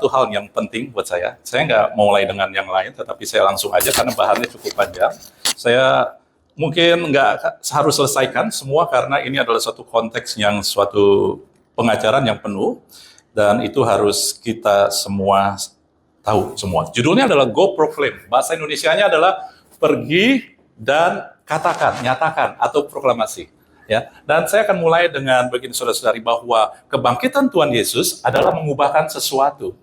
satu hal yang penting buat saya. Saya nggak mau mulai dengan yang lain, tetapi saya langsung aja karena bahannya cukup panjang. Saya mungkin nggak harus selesaikan semua karena ini adalah suatu konteks yang suatu pengajaran yang penuh dan itu harus kita semua tahu semua. Judulnya adalah Go Proclaim. Bahasa Indonesianya adalah pergi dan katakan, nyatakan atau proklamasi. Ya, dan saya akan mulai dengan begini saudara-saudari bahwa kebangkitan Tuhan Yesus adalah mengubahkan sesuatu.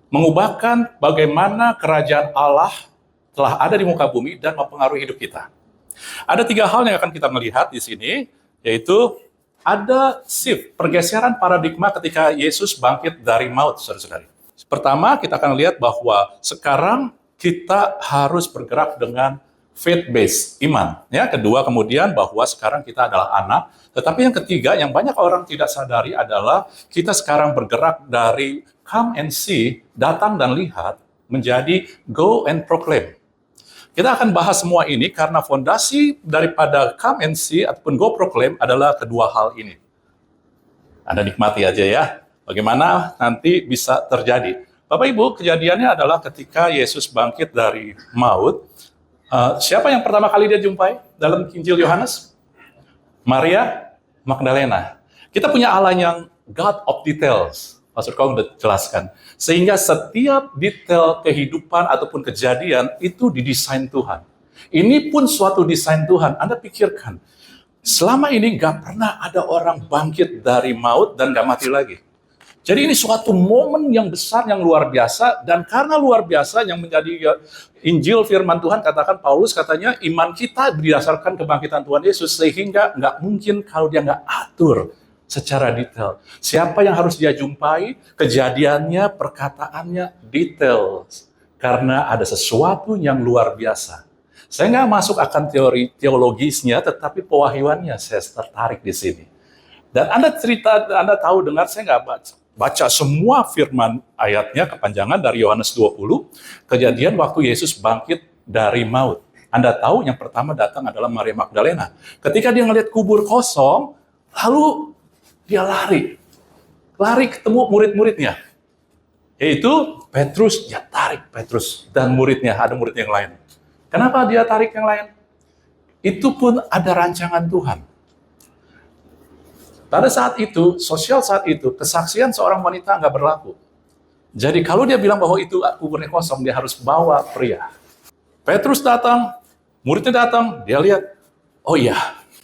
Mengubahkan bagaimana kerajaan Allah telah ada di muka bumi dan mempengaruhi hidup kita. Ada 3 hal yang akan kita melihat di sini, yaitu ada shift, pergeseran paradigma ketika Yesus bangkit dari maut, saudara-saudari. Pertama, kita akan lihat bahwa sekarang kita harus bergerak dengan faith-based, iman. Ya, kedua kemudian bahwa sekarang kita adalah anak. Tetapi yang ketiga, yang banyak orang tidak sadari adalah kita sekarang bergerak dari come and see, datang dan lihat, menjadi go and proclaim. Kita akan bahas semua ini karena fondasi daripada come and see ataupun go proclaim adalah kedua hal ini. Anda nikmati aja ya, bagaimana nanti bisa terjadi. Bapak Ibu, kejadiannya adalah ketika Yesus bangkit dari maut, siapa yang pertama kali dia jumpai dalam Injil Yohanes? Maria Magdalena. Kita punya Allah yang God of details. Pastor Kong sudah jelaskan. Sehingga setiap detail kehidupan ataupun kejadian itu didesain Tuhan. Ini pun suatu desain Tuhan. Anda pikirkan, selama ini gak pernah ada orang bangkit dari maut dan gak mati lagi. Jadi ini suatu momen yang besar, yang luar biasa, dan karena luar biasa yang menjadi Injil firman Tuhan, katakan Paulus katanya iman kita berdasarkan kebangkitan Tuhan Yesus, sehingga nggak mungkin kalau dia nggak atur secara detail. Siapa yang harus dia jumpai, kejadiannya, perkataannya, detail. Karena ada sesuatu yang luar biasa. Saya nggak masuk akan teori teologisnya, tetapi pewahyuannya saya tertarik di sini. Dan Anda tahu, dengar, saya nggak baca semua firman ayatnya kepanjangan dari Yohanes 20, kejadian waktu Yesus bangkit dari maut. Anda tahu yang pertama datang adalah Maria Magdalena. Ketika dia ngelihat kubur kosong, lalu dia lari ketemu murid-muridnya. Yaitu Petrus, dia tarik Petrus dan muridnya, ada murid yang lain. Kenapa dia tarik yang lain? Itu pun ada rancangan Tuhan. Pada saat itu, sosial saat itu, kesaksian seorang wanita nggak berlaku. Jadi kalau dia bilang bahwa itu kuburnya kosong, dia harus bawa pria. Petrus datang, muridnya datang, dia lihat, oh iya,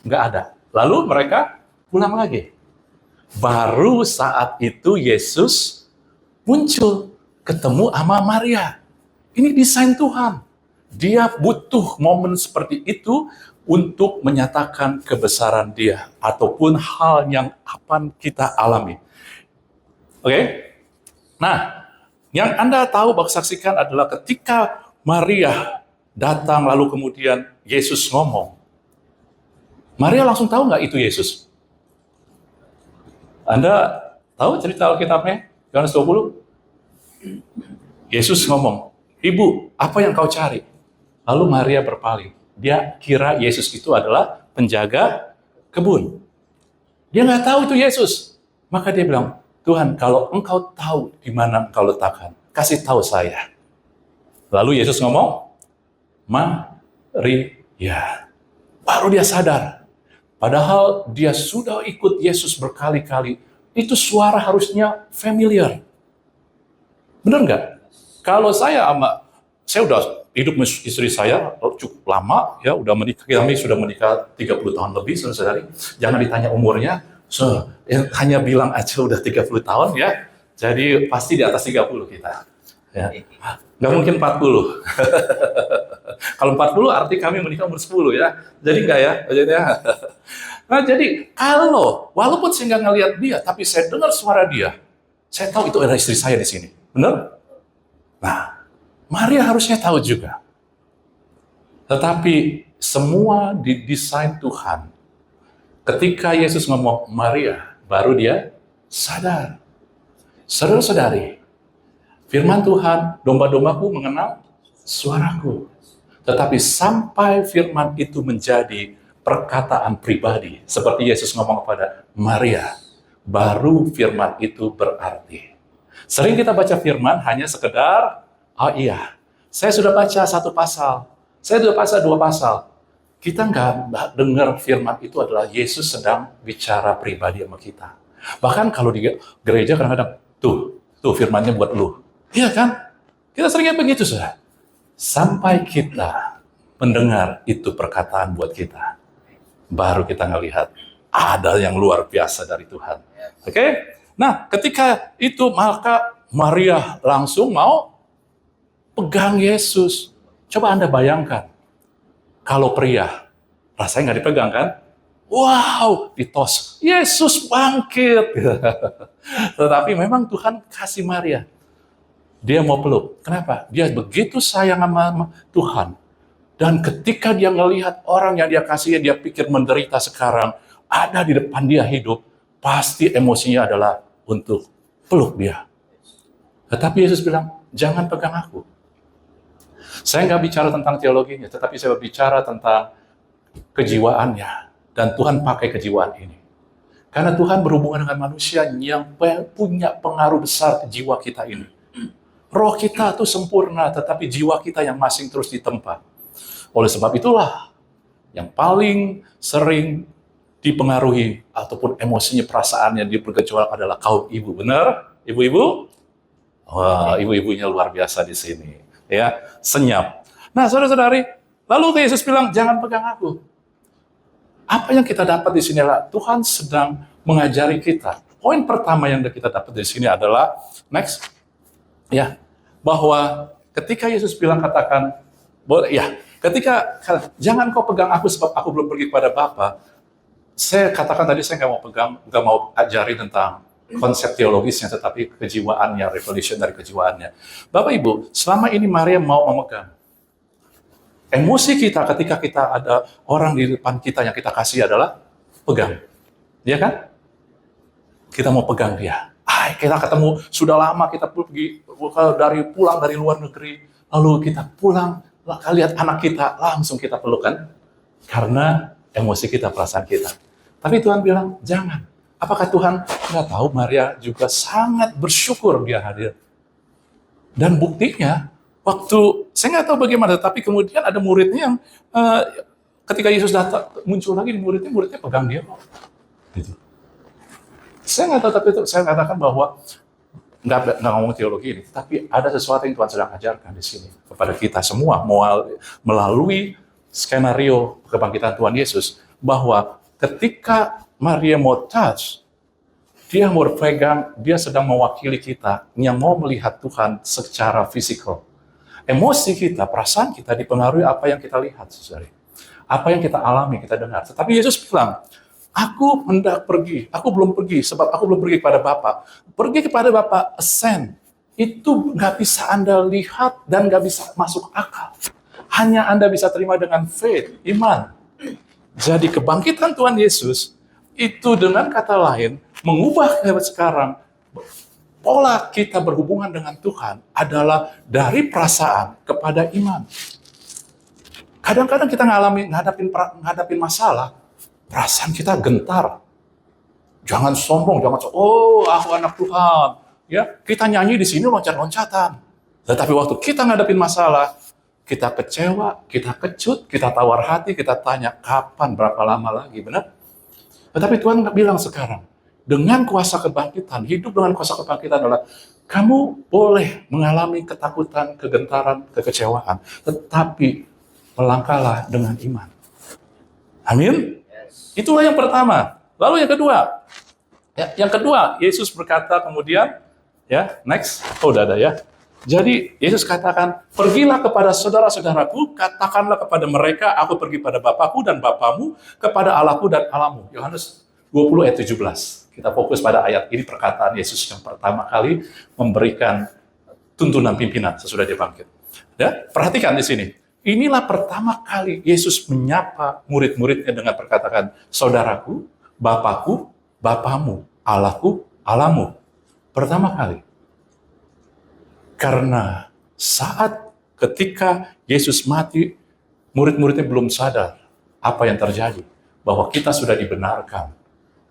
nggak ada. Lalu mereka pulang lagi. Baru saat itu Yesus muncul, ketemu sama Maria. Ini desain Tuhan. Dia butuh momen seperti itu untuk menyatakan kebesaran dia ataupun hal yang akan kita alami. Oke? Nah, yang Anda tahu bahwa saksikan adalah ketika Maria datang lalu kemudian Yesus ngomong. Maria langsung tahu nggak itu Yesus? Anda tahu cerita Alkitabnya? Yohanes 20? Yesus ngomong, "Ibu, apa yang kau cari?" Lalu Maria berpaling. Dia kira Yesus itu adalah penjaga kebun. Dia nggak tahu itu Yesus. Maka dia bilang, Tuhan, kalau engkau tahu di mana engkau letakkan, kasih tahu saya. Lalu Yesus ngomong, Maria. Baru dia sadar. Padahal dia sudah ikut Yesus berkali-kali. Itu suara harusnya familiar. Benar nggak? Kalau saya udah hidup istri saya cukup lama, ya udah menikah, kami sudah menikah 30 tahun lebih, saudara-saudari. Jangan ditanya umurnya, hanya bilang aja udah 30 tahun ya. Jadi pasti di atas 30 kita. Ya. Nggak mungkin 40. Kalau 40 arti kami menikah umur 10 ya. Jadi enggak ya? Nah jadi kalau, walaupun saya nggak ngelihat dia, tapi saya dengar suara dia, saya tahu itu adalah istri saya di sini. Benar? Nah, Maria harusnya tahu juga. Tetapi semua didesain Tuhan. Ketika Yesus ngomong Maria, baru dia sadar. Saudara-saudari, firman Tuhan, domba-dombaku mengenal suaraku. Tetapi sampai firman itu menjadi perkataan pribadi, seperti Yesus ngomong kepada Maria, baru firman itu berarti. Sering kita baca firman hanya sekedar, oh iya, saya sudah baca 1 pasal, saya sudah baca 2 pasal. Kita nggak dengar firman itu adalah Yesus sedang bicara pribadi sama kita. Bahkan kalau di gereja kadang-kadang, tuh firmannya buat lu. Iya kan? Kita seringnya begitu, saudara. Sampai kita mendengar itu perkataan buat kita, baru kita ngelihat ada yang luar biasa dari Tuhan. Oke? Nah, ketika itu maka Maria langsung mau pegang Yesus. Coba Anda bayangkan, kalau pria, rasanya nggak dipegang kan? Wow, ditos. Yesus bangkit. Tetapi memang Tuhan kasih Maria. Dia mau peluk. Kenapa? Dia begitu sayang sama Tuhan. Dan ketika dia ngelihat orang yang dia kasih, dia pikir menderita sekarang, ada di depan dia hidup, pasti emosinya adalah untuk peluk dia. Tetapi Yesus bilang, jangan pegang aku. Saya nggak bicara tentang teologinya, tetapi saya bicara tentang kejiwaannya. Dan Tuhan pakai kejiwaan ini. Karena Tuhan berhubungan dengan manusia yang punya pengaruh besar ke jiwa kita ini. Roh kita itu sempurna, tetapi jiwa kita yang masing terus ditempa. Oleh sebab itulah, yang paling sering dipengaruhi ataupun emosinya, perasaannya dipergejolak adalah kaum ibu. Benar? Ibu-ibu? Wah, ibu-ibunya luar biasa di sini. Ya, senyap. Nah, saudara-saudari, lalu Yesus bilang, jangan pegang aku. Apa yang kita dapat di sini adalah Tuhan sedang mengajari kita. Poin pertama yang kita dapat di sini adalah, next, ya, bahwa ketika Yesus bilang katakan, ya, ketika jangan kau pegang aku sebab aku belum pergi kepada Bapa. Saya katakan tadi saya nggak mau pegang, nggak mau ajari tentang konsep teologisnya, tetapi kejiwaannya, revelation dari kejiwaannya. Bapak Ibu, selama ini Maria mau memegang. Emosi kita ketika kita ada orang di depan kita yang kita kasih adalah pegang. Ya kan? Kita mau pegang dia. Kita ketemu, sudah lama kita pergi pulang dari luar negeri, lalu kita pulang, lihat anak kita, langsung kita pelukan. Karena emosi kita, perasaan kita. Tapi Tuhan bilang, jangan. Apakah Tuhan nggak tahu Maria juga sangat bersyukur dia hadir? Dan buktinya, waktu, saya nggak tahu bagaimana, tapi kemudian ada muridnya yang ketika Yesus datang, muncul lagi muridnya pegang dia kok. Gitu. Saya nggak tahu, tapi itu saya katakan bahwa nggak ngomong teologi ini, tapi ada sesuatu yang Tuhan sedang ajarkan di sini kepada kita semua melalui skenario kebangkitan Tuhan Yesus, bahwa ketika Maria mau touch, dia mau berpegang, dia sedang mewakili kita yang mau melihat Tuhan secara fisikal. Emosi kita, perasaan kita dipengaruhi apa yang kita lihat, saudara. Apa yang kita alami, kita dengar. Tetapi Yesus bilang, aku hendak pergi, aku belum pergi, sebab aku belum pergi kepada Bapa. Pergi kepada Bapa, ascend. Itu nggak bisa Anda lihat dan nggak bisa masuk akal. Hanya Anda bisa terima dengan faith, iman. Jadi kebangkitan Tuhan Yesus, itu dengan kata lain, mengubah sekarang, pola kita berhubungan dengan Tuhan adalah dari perasaan kepada iman. Kadang-kadang kita ngadapin masalah, perasaan kita gentar. Jangan sombong, oh aku anak Tuhan. Ya, kita nyanyi di sini loncat-loncatan. Tetapi waktu kita ngadapin masalah, kita kecewa, kita kecut, kita tawar hati, kita tanya kapan, berapa lama lagi, benar? Tetapi Tuhan bilang sekarang, dengan kuasa kebangkitan, hidup dengan kuasa kebangkitan adalah kamu boleh mengalami ketakutan, kegentaran, kekecewaan, tetapi melangkahlah dengan iman. Amin? Itulah yang pertama. Lalu yang kedua. Yang kedua, Yesus berkata kemudian, ya, next. Oh, udah ada ya. Jadi, Yesus katakan, pergilah kepada saudara-saudaraku, katakanlah kepada mereka, aku pergi pada Bapakku dan Bapamu, kepada Allahku dan Allahmu. Yohanes 20 ayat 17. Kita fokus pada ayat ini, perkataan Yesus yang pertama kali memberikan tuntunan pimpinan sesudah dia bangkit. Ya, perhatikan di sini. Inilah pertama kali Yesus menyapa murid-muridnya dengan perkataan, saudaraku, Bapakku, Bapamu, Allahku, Allahmu. Pertama kali. Karena saat ketika Yesus mati, murid-muridnya belum sadar apa yang terjadi. Bahwa kita sudah dibenarkan.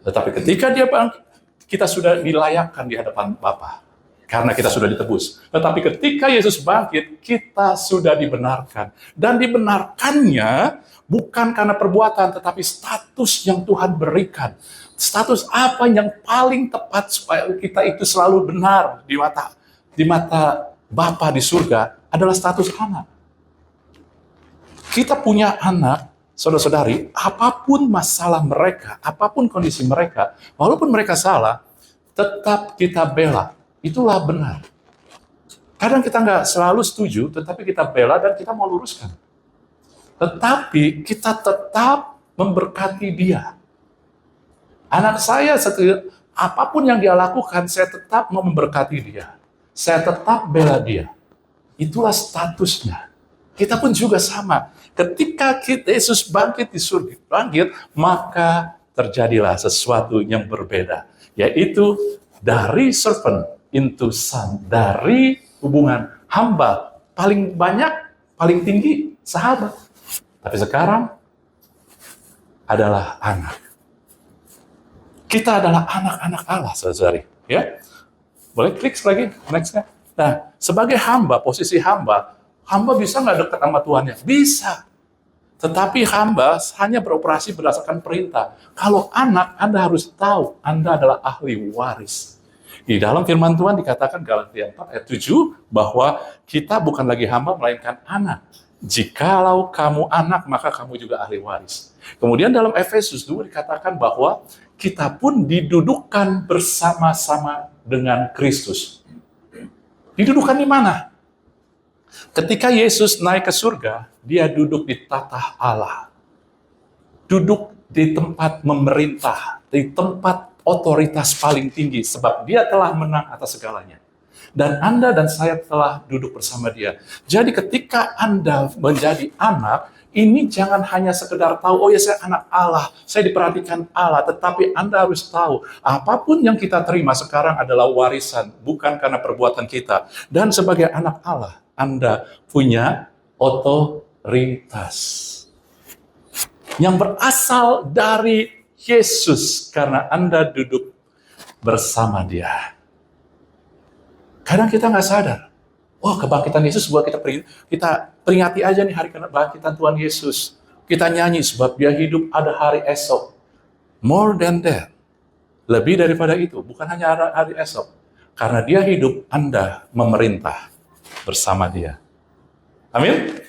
Tetapi ketika dia bangkit, kita sudah dilayakkan di hadapan Bapa. karena kita sudah ditebus. Tetapi ketika Yesus bangkit, kita sudah dibenarkan. Dan dibenarkannya bukan karena perbuatan, tetapi status yang Tuhan berikan. Status apa yang paling tepat supaya kita itu selalu benar di mata Bapa di surga adalah status anak. Kita punya anak, saudara-saudari, apapun masalah mereka, apapun kondisi mereka, walaupun mereka salah, tetap kita bela. Itulah benar. Kadang kita nggak selalu setuju, tetapi kita bela dan kita mau luruskan. Tetapi kita tetap memberkati dia. Anak saya, apapun yang dia lakukan, saya tetap mau memberkati dia. Saya tetap bela dia. Itulah statusnya. Kita pun juga sama. Ketika Yesus bangkit di surga, maka terjadilah sesuatu yang berbeda. Yaitu dari servant into son, dari hubungan hamba paling banyak, paling tinggi sahabat. Tapi sekarang adalah anak. Kita adalah anak-anak Allah, saudari. Ya, boleh klik lagi, next-nya. Nah, sebagai hamba, posisi hamba bisa nggak dekat sama Tuhannya? Bisa. Tetapi hamba hanya beroperasi berdasarkan perintah. Kalau anak, Anda harus tahu Anda adalah ahli waris. Di dalam firman Tuhan dikatakan Galatia 4 ayat 7 bahwa kita bukan lagi hamba melainkan anak. Jikalau kamu anak, maka kamu juga ahli waris. Kemudian dalam Efesus 2 dikatakan bahwa kita pun didudukkan bersama-sama dengan Kristus. Didudukkan di mana? Ketika Yesus naik ke surga, dia duduk di tatah Allah. Duduk di tempat memerintah, di tempat otoritas paling tinggi, sebab dia telah menang atas segalanya. Dan Anda dan saya telah duduk bersama dia. Jadi ketika Anda menjadi anak, ini jangan hanya sekedar tahu, oh ya saya anak Allah, saya diperhatikan Allah, tetapi Anda harus tahu, apapun yang kita terima sekarang adalah warisan, bukan karena perbuatan kita. Dan sebagai anak Allah, Anda punya otoritas yang berasal dari Yesus karena Anda duduk bersama dia. Kadang kita nggak sadar. Wah, kebangkitan Yesus buat kita peringati aja nih hari kebangkitan Tuhan Yesus. Kita nyanyi sebab dia hidup, ada hari esok. More than that. Lebih daripada itu, bukan hanya ada hari esok. Karena dia hidup, Anda memerintah bersama dia. Amin?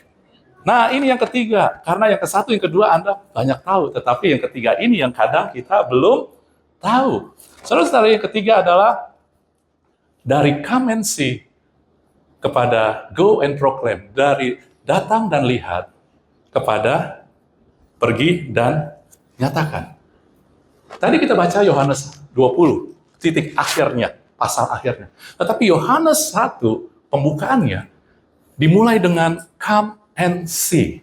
Nah, ini yang ketiga. Karena yang ke satu, yang kedua Anda banyak tahu. Tetapi yang ketiga ini yang kadang kita belum tahu. Saudara-saudara, yang ketiga adalah dari come and see kepada go and proclaim. Dari datang dan lihat kepada pergi dan nyatakan. Tadi kita baca Yohanes 20, titik akhirnya, pasal akhirnya. Tetapi Yohanes 1, pembukaannya, dimulai dengan come and see.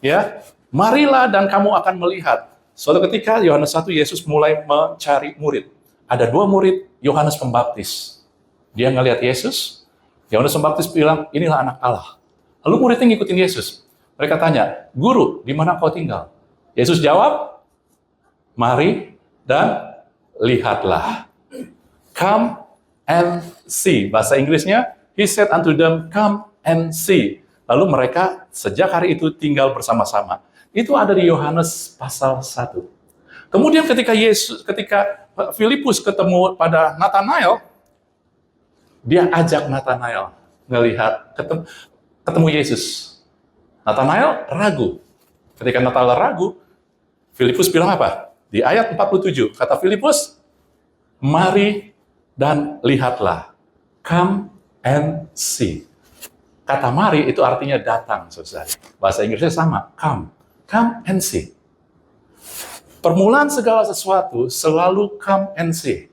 Ya, marilah dan kamu akan melihat. Suatu ketika Yohanes 1, Yesus mulai mencari murid. Ada 2 murid, Yohanes Pembaptis. Dia ngelihat Yesus, Yohanes Pembaptis bilang, inilah anak Allah. Lalu muridnya ngikutin Yesus. Mereka tanya, Guru, di mana kau tinggal? Yesus jawab, mari dan lihatlah. Come and see. Bahasa Inggrisnya, He said unto them, come and see. Lalu mereka sejak hari itu tinggal bersama-sama. Itu ada di Yohanes pasal 1. Kemudian ketika Filipus ketemu pada Nathanael, dia ajak Nathanael ngelihat ketemu Yesus. Nathanael ragu. Ketika Nathanael ragu, Filipus bilang apa? Di ayat 47, kata Filipus, mari dan lihatlah. Come and see. Kata mari itu artinya datang, saudara. Bahasa Inggrisnya sama, come. Come and see. Permulaan segala sesuatu selalu come and see.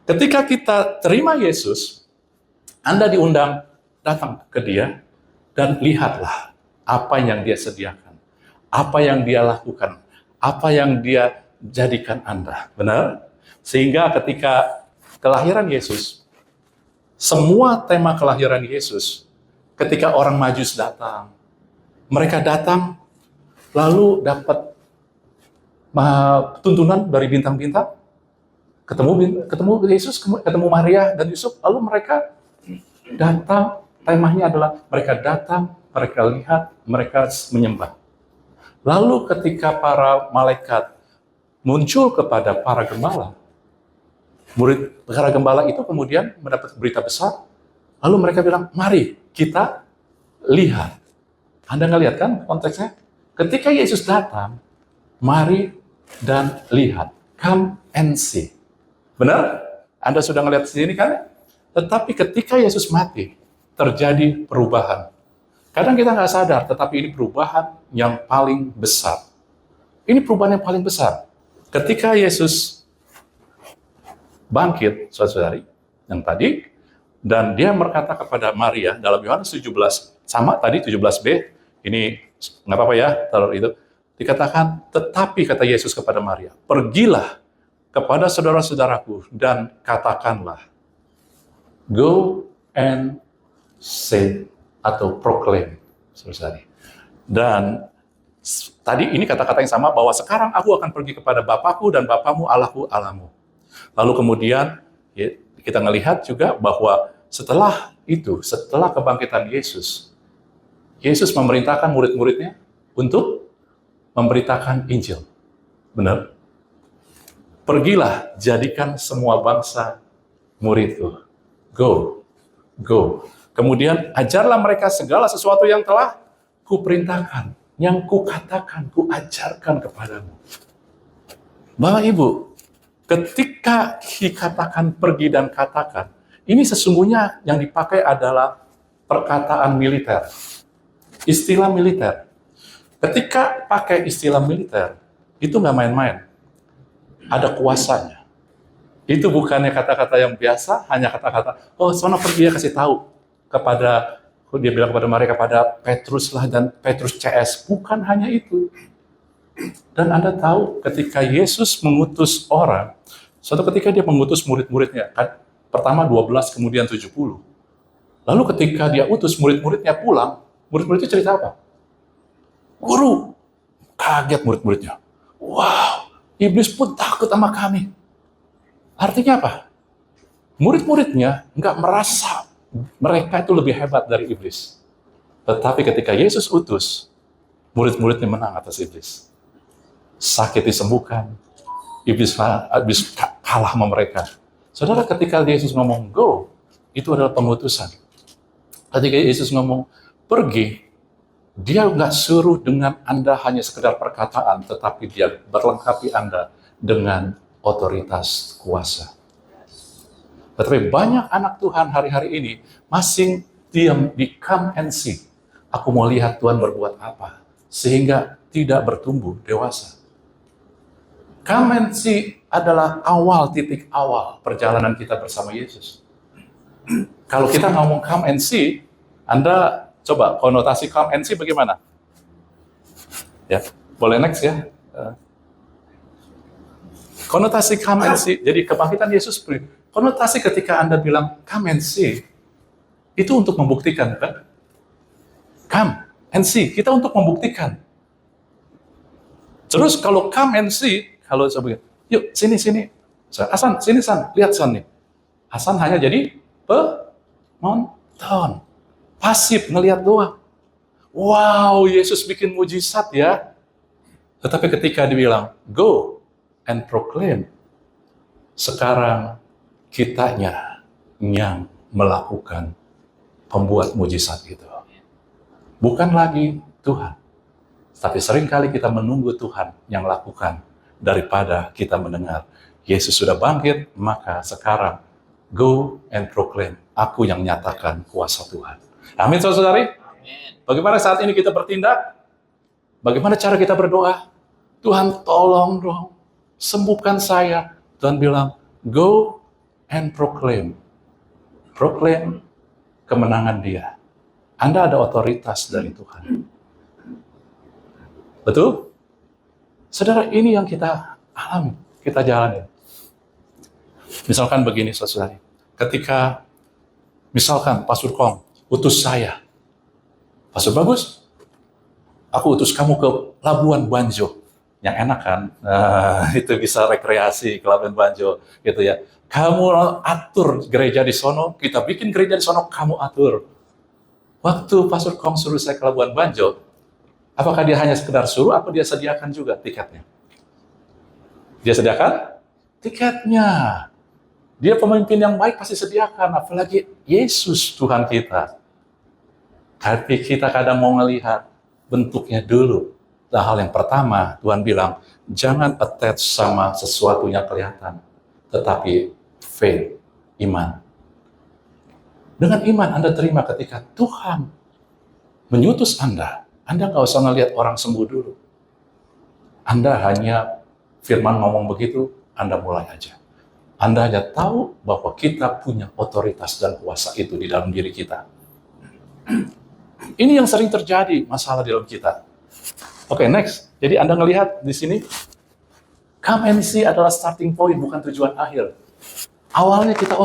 Ketika kita terima Yesus, Anda diundang datang ke dia dan lihatlah apa yang dia sediakan, apa yang dia lakukan, apa yang dia jadikan Anda. Benar? Sehingga ketika kelahiran Yesus, semua tema kelahiran Yesus, ketika orang Majus datang, mereka datang lalu dapat tuntunan dari bintang-bintang. ketemu Yesus, ketemu Maria dan Yusuf, lalu mereka datang, temanya adalah mereka datang, mereka lihat, mereka menyembah. Lalu ketika para malaikat muncul kepada para gembala, para gembala itu kemudian mendapat berita besar, lalu mereka bilang, mari kita lihat. Anda ngelihat kan konteksnya? Ketika Yesus datang, mari dan lihat. Come and see. Benar? Anda sudah ngelihat sini kan? Tetapi ketika Yesus mati, terjadi perubahan. Kadang kita nggak sadar, tetapi ini perubahan yang paling besar. Ini perubahan yang paling besar. Ketika Yesus bangkit, saudari, yang tadi, dan dia berkata kepada Maria dalam Yohanes 17, sama tadi 17b, ini nggak apa-apa ya, taruh itu. Dikatakan, tetapi kata Yesus kepada Maria, pergilah kepada saudara-saudaraku dan katakanlah, go and say atau proclaim, saudari. Dan tadi ini kata-kata yang sama bahwa sekarang aku akan pergi kepada Bapakku dan Bapakmu, Allahku, Allahmu. Lalu kemudian ya, kita melihat juga bahwa setelah itu, setelah kebangkitan Yesus, Yesus memerintahkan murid-muridnya untuk memberitakan Injil. Benar? Pergilah, jadikan semua bangsa muridku. Go, go. Kemudian ajarlah mereka segala sesuatu yang telah kuperintahkan, yang kukatakan, kuajarkan kepadamu. Bapak Ibu, ketika dikatakan pergi dan katakan, ini sesungguhnya yang dipakai adalah perkataan militer. Istilah militer. Ketika pakai istilah militer, itu nggak main-main. Ada kuasanya. Itu bukannya kata-kata yang biasa, hanya kata-kata, oh, sono pergi ya, kasih tahu kepada, dia bilang kepada mereka, kepada Petrus lah dan Petrus CS. Bukan hanya itu. Dan Anda tahu, ketika Yesus mengutus orang, suatu ketika dia mengutus murid-muridnya, kan? Pertama 12, kemudian 70. Lalu ketika dia utus murid-muridnya pulang, murid-murid itu cerita apa? Guru, kaget murid-muridnya. Wow, iblis pun takut sama kami. Artinya apa? Murid-muridnya nggak merasa mereka itu lebih hebat dari iblis. Tetapi ketika Yesus utus, murid-muridnya menang atas iblis. Sakit disembuhkan, iblis kalah sama mereka. Saudara, ketika Yesus ngomong go, itu adalah pengutusan. Ketika Yesus ngomong pergi, dia nggak suruh dengan Anda hanya sekedar perkataan, tetapi dia berlengkapi Anda dengan otoritas kuasa. Tetapi banyak anak Tuhan hari-hari ini masih diam di come and see. Aku mau lihat Tuhan berbuat apa, sehingga tidak bertumbuh dewasa. Come and see adalah titik awal perjalanan kita bersama Yesus. Kalau kita ngomong come and see, Anda coba konotasi come and see bagaimana? Ya, boleh next ya. Konotasi come and see, jadi kebangkitan Yesus, konotasi ketika Anda bilang come and see, itu untuk membuktikan, kan? Come and see, kita untuk membuktikan. Terus kalau come and see, kalau saya begini, yuk sini. Hasan, sini San, lihat San nih. Hasan hanya jadi penonton. Pasif, ngelihat doang. Wow, Yesus bikin mujizat ya. Tetapi ketika dibilang, go and proclaim, sekarang kitanya yang melakukan pembuat mujizat itu. Bukan lagi Tuhan. Tapi seringkali kita menunggu Tuhan yang lakukan daripada kita mendengar. Yesus sudah bangkit, maka sekarang go and proclaim. Aku yang nyatakan kuasa Tuhan. Amin, saudari. Bagaimana saat ini kita bertindak? Bagaimana cara kita berdoa? Tuhan tolong dong, sembuhkan saya. Tuhan bilang, go and proclaim. Proclaim kemenangan dia. Anda ada otoritas dari Tuhan. Betul? Saudara, ini yang kita alami, kita jalani. Misalkan begini, saudari. Ketika, misalkan Pastor Kong utus saya, Pastor Bagus, aku utus kamu ke Labuan Bajo. yang enak kan? Nah, itu bisa rekreasi ke Labuan Bajo, gitu ya. Kamu atur gereja di sono, kita bikin gereja di sono, kamu atur. Waktu Pastor Kong suruh saya ke Labuan Bajo, apakah dia hanya sekedar suruh, apa dia sediakan juga tiketnya? Dia sediakan tiketnya. Dia pemimpin yang baik pasti sediakan, apalagi Yesus Tuhan kita. Tapi kita kadang mau melihat bentuknya dulu. Nah, hal yang pertama, Tuhan bilang, jangan attach sama sesuatu yang kelihatan, tetapi faith, iman. Dengan iman Anda terima ketika Tuhan menyutus Anda nggak usah ngelihat orang sembuh dulu. Anda hanya firman ngomong begitu, Anda mulai aja. Anda hanya tahu bahwa kita punya otoritas dan kuasa itu di dalam diri kita. Ini yang sering terjadi masalah di dalam kita. Oke, next. Jadi Anda ngelihat di sini, come and see adalah starting point, bukan tujuan akhir. Awalnya kita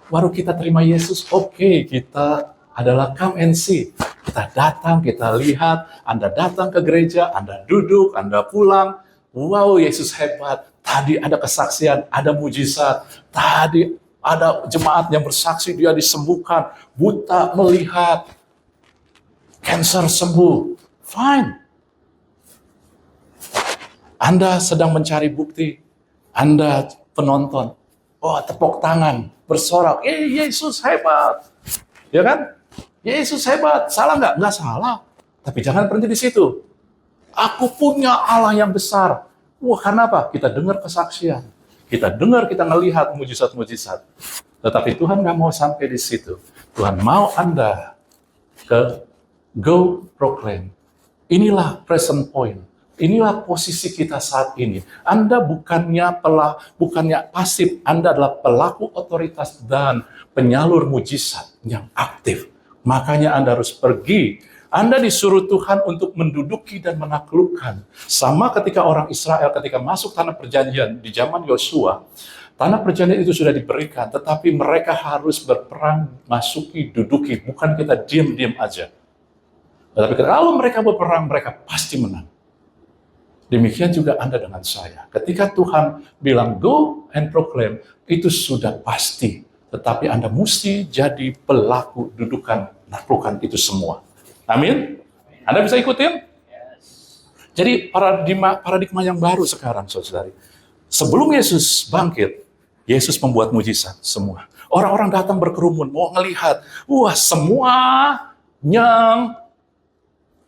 baru kita terima Yesus, kita adalah come and see. Kita datang, kita lihat, Anda datang ke gereja, Anda duduk, Anda pulang. Wow, Yesus hebat. Tadi ada kesaksian, ada mujizat. Tadi ada jemaat yang bersaksi, dia disembuhkan. Buta melihat. Cancer sembuh. Fine. Anda sedang mencari bukti. Anda penonton. Oh, tepuk tangan, bersorak. Yesus hebat. Ya kan? Yesus hebat. Salah nggak? Nggak salah. Tapi jangan berhenti di situ. Aku punya Allah yang besar. Wah, karena apa? Kita dengar kesaksian. Kita dengar, kita ngelihat mujizat-mujizat. Tetapi Tuhan nggak mau sampai di situ. Tuhan mau Anda go proclaim. Inilah present point. Inilah posisi kita saat ini. Anda bukannya pasif. Anda adalah pelaku otoritas dan penyalur mujizat yang aktif. Makanya Anda harus pergi. Anda disuruh Tuhan untuk menduduki dan menaklukkan. Sama ketika orang Israel ketika masuk tanah perjanjian di zaman Yosua, tanah perjanjian itu sudah diberikan, tetapi mereka harus berperang, masuki, duduki, bukan kita diam-diam aja. Tetapi kalau mereka berperang, mereka pasti menang. Demikian juga Anda dengan saya. Ketika Tuhan bilang go and proclaim, itu sudah pasti. Tetapi Anda mesti jadi pelaku dudukan, naklukan itu semua. Amin? Anda bisa ikutin? Jadi paradigma yang baru sekarang, saudari. Sebelum Yesus bangkit, Yesus membuat mujizat semua. Orang-orang datang berkerumun, mau ngelihat. Wah, semua yang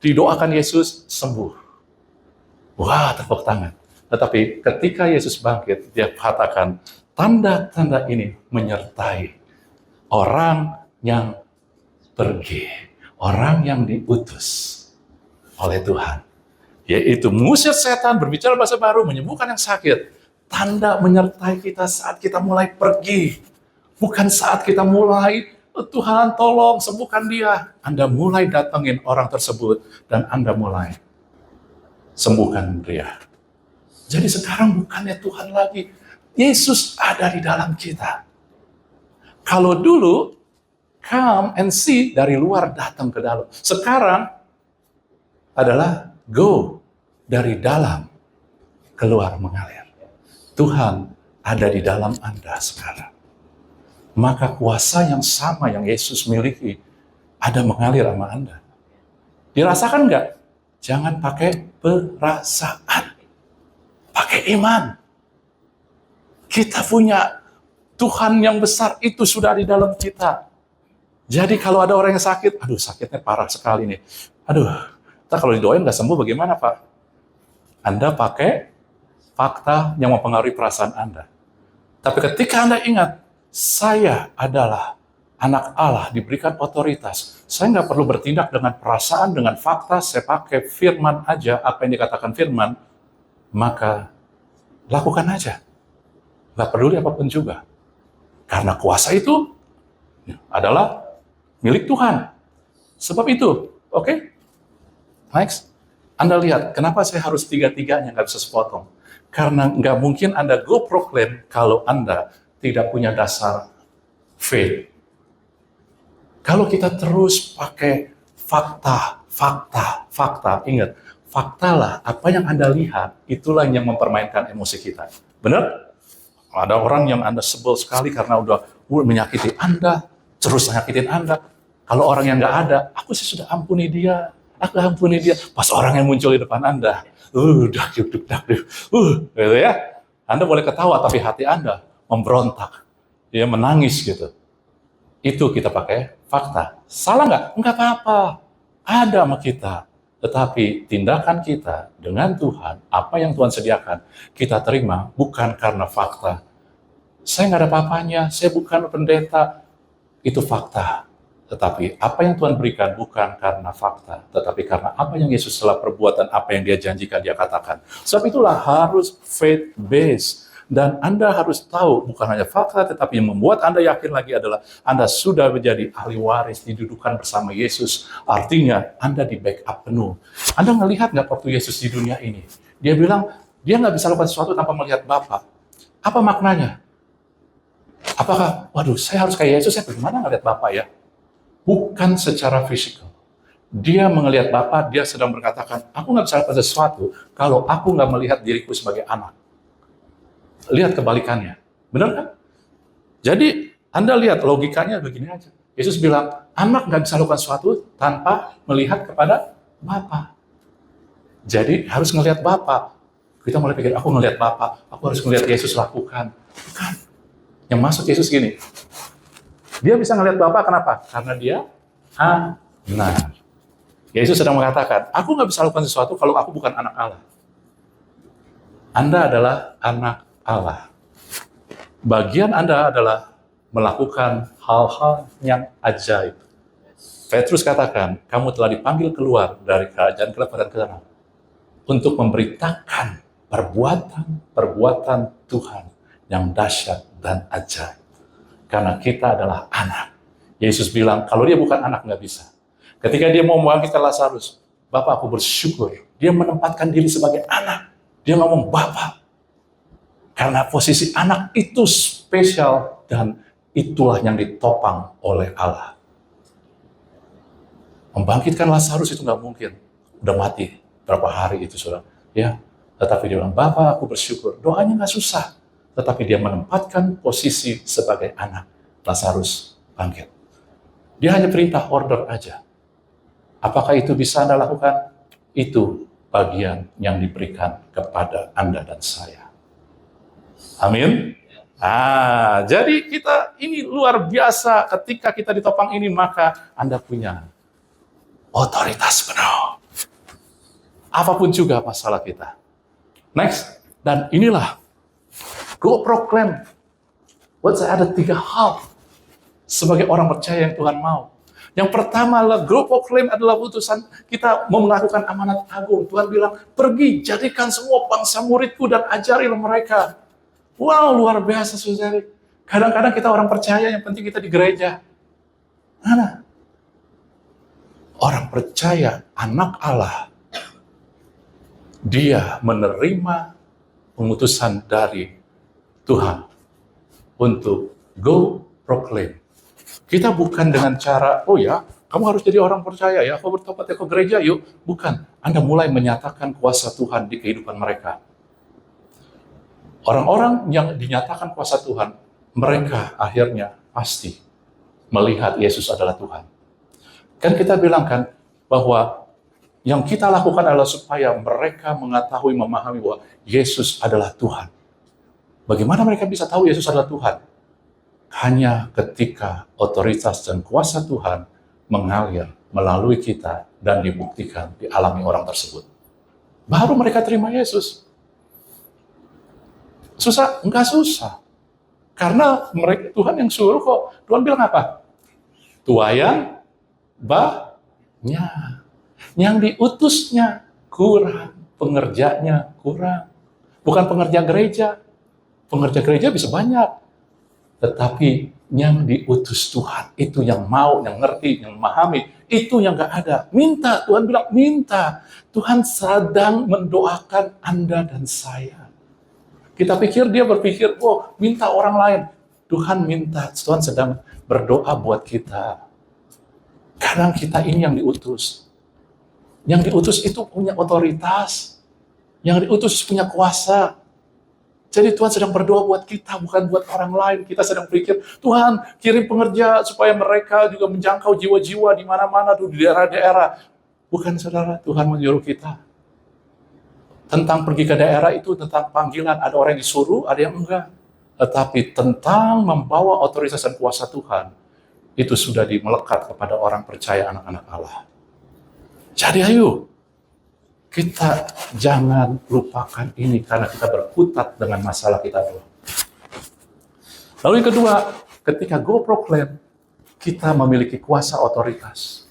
didoakan Yesus sembuh. Wah, tepuk tangan. Tetapi ketika Yesus bangkit, dia katakan, tanda-tanda ini menyertai orang yang pergi. Orang yang diutus oleh Tuhan. Yaitu mengusir setan, berbicara bahasa baru, menyembuhkan yang sakit. Tanda menyertai kita saat kita mulai pergi. Bukan saat kita mulai, Tuhan tolong sembuhkan dia. Anda mulai datangin orang tersebut dan Anda mulai sembuhkan dia. Jadi sekarang bukannya Tuhan lagi. Yesus ada di dalam kita. Kalau dulu, come and see, dari luar datang ke dalam. Sekarang adalah go, dari dalam keluar mengalir. Tuhan ada di dalam Anda sekarang. Maka kuasa yang sama yang Yesus miliki ada mengalir sama Anda. Dirasakan nggak? Jangan pakai perasaan. Pakai iman. Kita punya Tuhan yang besar, itu sudah di dalam kita. Jadi kalau ada orang yang sakit, aduh sakitnya parah sekali nih. Aduh, kalau didoain nggak sembuh bagaimana Pak? Anda pakai fakta yang mempengaruhi perasaan Anda. Tapi ketika Anda ingat, saya adalah anak Allah, diberikan otoritas. Saya nggak perlu bertindak dengan perasaan, dengan fakta, saya pakai firman aja, apa yang dikatakan firman, maka lakukan aja. Nggak peduli apapun juga. Karena kuasa itu adalah milik Tuhan. Sebab itu, oke? Next. Anda lihat, kenapa saya harus tiga-tiganya nggak bisa sepotong? Karena nggak mungkin Anda go proclaim kalau Anda tidak punya dasar faith. Kalau kita terus pakai fakta, ingat, fakta lah, apa yang Anda lihat, itulah yang mempermainkan emosi kita. Benar? Ada orang yang Anda sebel sekali karena udah menyakiti Anda, terus menyakitin Anda. Kalau orang yang nggak ada, aku sih sudah ampuni dia, aku ampuni dia. Pas orang yang muncul di depan Anda, gitu ya. Anda boleh ketawa, tapi hati Anda memberontak, dia menangis gitu. Itu kita pakai fakta. Salah nggak? Nggak apa-apa. Ada sama kita. Tetapi tindakan kita dengan Tuhan, apa yang Tuhan sediakan, kita terima bukan karena fakta. Saya nggak ada apa-apanya, saya bukan pendeta. Itu fakta. Tetapi apa yang Tuhan berikan bukan karena fakta, tetapi karena apa yang Yesus telah perbuat dan apa yang dia janjikan, dia katakan. Sebab itulah harus faith-based. Dan Anda harus tahu, bukan hanya fakta, tetapi yang membuat Anda yakin lagi adalah Anda sudah menjadi ahli waris, didudukan bersama Yesus. Artinya, Anda di backup penuh. Anda ngelihat nggak waktu Yesus di dunia ini? Dia bilang, dia nggak bisa lakukan sesuatu tanpa melihat Bapa. Apa maknanya? Apakah, waduh, saya harus kayak Yesus, saya bagaimana ngelihat Bapa ya? Bukan secara fisikal. Dia melihat Bapa, dia sedang berkatakan, aku nggak bisa lakukan sesuatu kalau aku nggak melihat diriku sebagai anak. Lihat kebalikannya. Benar kan? Jadi, Anda lihat logikanya begini aja. Yesus bilang, anak nggak bisa lakukan sesuatu tanpa melihat kepada Bapa. Jadi, harus ngelihat Bapa. Kita mulai pikir, aku ngelihat Bapa, aku harus ngelihat Yesus lakukan. Bukan. Yang masuk Yesus gini. Dia bisa ngelihat Bapa, kenapa? Karena dia anak. Yesus sedang mengatakan, aku nggak bisa lakukan sesuatu kalau aku bukan anak Allah. Anda adalah anak Allah. Bagian Anda adalah melakukan hal-hal yang ajaib. Petrus katakan, kamu telah dipanggil keluar dari kerajaan gelap dan terang untuk memberitakan perbuatan Tuhan yang dahsyat dan ajaib. Karena kita adalah anak. Yesus bilang, kalau dia bukan anak, nggak bisa. Ketika dia mau membangkitkan Lazarus, Bapak, aku bersyukur. Dia menempatkan diri sebagai anak. Dia ngomong, Bapak. Karena posisi anak itu spesial dan itulah yang ditopang oleh Allah. Membangkitkan Lazarus itu nggak mungkin. Udah mati berapa hari itu, saudara. Ya, tetapi dia bilang, Bapak, aku bersyukur. Doanya nggak susah. Tetapi dia menempatkan posisi sebagai anak. Lazarus bangkit. Dia hanya perintah order aja. Apakah itu bisa Anda lakukan? Itu bagian yang diberikan kepada Anda dan saya. Amin. Jadi kita ini luar biasa ketika kita ditopang ini, maka Anda punya otoritas penuh. Apapun juga masalah kita. Next, dan inilah go proclaim. Buat saya ada 3 hal sebagai orang percaya yang Tuhan mau. Yang pertama adalah go proclaim adalah utusan kita mau melakukan amanat agung. Tuhan bilang, pergi jadikan semua bangsa muridku dan ajarilah mereka. Wow, luar biasa, saudara. Kadang-kadang kita orang percaya, yang penting kita di gereja. Mana? Orang percaya, anak Allah, dia menerima pengutusan dari Tuhan untuk go proclaim. Kita bukan dengan cara, oh ya, kamu harus jadi orang percaya ya, kau bertobat ya ke gereja yuk. Bukan, Anda mulai menyatakan kuasa Tuhan di kehidupan mereka. Orang-orang yang dinyatakan kuasa Tuhan, mereka akhirnya pasti melihat Yesus adalah Tuhan. Kan kita bilang kan, bahwa yang kita lakukan adalah supaya mereka mengetahui, memahami bahwa Yesus adalah Tuhan. Bagaimana mereka bisa tahu Yesus adalah Tuhan? Hanya ketika otoritas dan kuasa Tuhan mengalir melalui kita dan dibuktikan, dialami orang tersebut. Baru mereka terima Yesus. Susah? Enggak susah. Karena mereka, Tuhan yang suruh kok. Tuhan bilang apa? Tuayan banyak. Yang diutusnya kurang. Pengerjanya kurang. Bukan pengerja gereja. Pengerja gereja bisa banyak. Tetapi yang diutus Tuhan, itu yang mau, yang ngerti, yang memahami, itu yang gak ada. Minta, Tuhan bilang minta. Tuhan sedang mendoakan Anda dan saya. Kita pikir dia berpikir, oh minta orang lain. Tuhan minta, Tuhan sedang berdoa buat kita. Kadang kita ini yang diutus. Yang diutus itu punya otoritas. Yang diutus punya kuasa. Jadi Tuhan sedang berdoa buat kita, bukan buat orang lain. Kita sedang berpikir, Tuhan kirim pengerja supaya mereka juga menjangkau jiwa-jiwa di mana-mana, di daerah-daerah. Bukan saudara, Tuhan menyuruh kita. Tentang pergi ke daerah itu tentang panggilan. Ada orang yang disuruh, ada yang enggak. Tetapi tentang membawa otoritas dan kuasa Tuhan, itu sudah melekat kepada orang percaya anak-anak Allah. Jadi ayo, kita jangan lupakan ini karena kita berkutat dengan masalah kita dulu. Lalu yang kedua, ketika go proclaim, kita memiliki kuasa otoritas.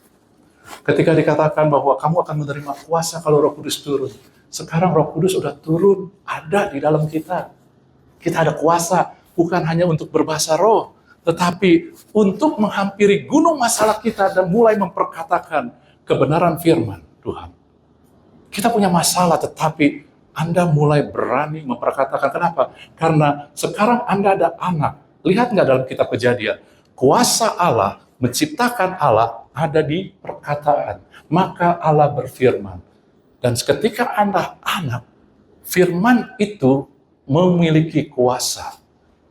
Ketika dikatakan bahwa kamu akan menerima kuasa kalau Roh Kudus turun. Sekarang Roh Kudus sudah turun, ada di dalam kita. Kita ada kuasa, bukan hanya untuk berbahasa roh, tetapi untuk menghampiri gunung masalah kita dan mulai memperkatakan kebenaran firman Tuhan. Kita punya masalah, tetapi Anda mulai berani memperkatakan. Kenapa? Karena sekarang Anda ada anak. Lihat nggak dalam kitab Kejadian? Kuasa Allah, menciptakan Allah, ada di perkataan. Maka Allah berfirman. Dan ketika Anda anak, firman itu memiliki kuasa.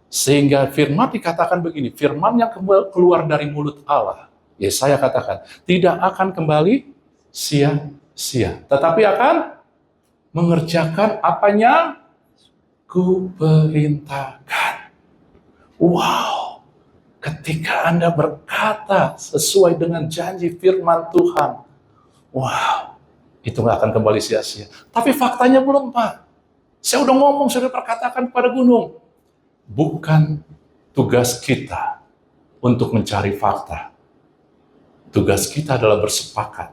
Sehingga firman dikatakan begini, firman yang keluar dari mulut Allah, Yesaya katakan, tidak akan kembali sia-sia, tetapi akan mengerjakan apa yang kuperintahkan. Wow, ketika Anda berkata sesuai dengan janji firman Tuhan, wow, itu nggak akan kembali sia-sia. Tapi faktanya belum, Pak. Saya udah ngomong, saya udah perkatakan kepada gunung. Bukan tugas kita untuk mencari fakta. Tugas kita adalah bersepakat.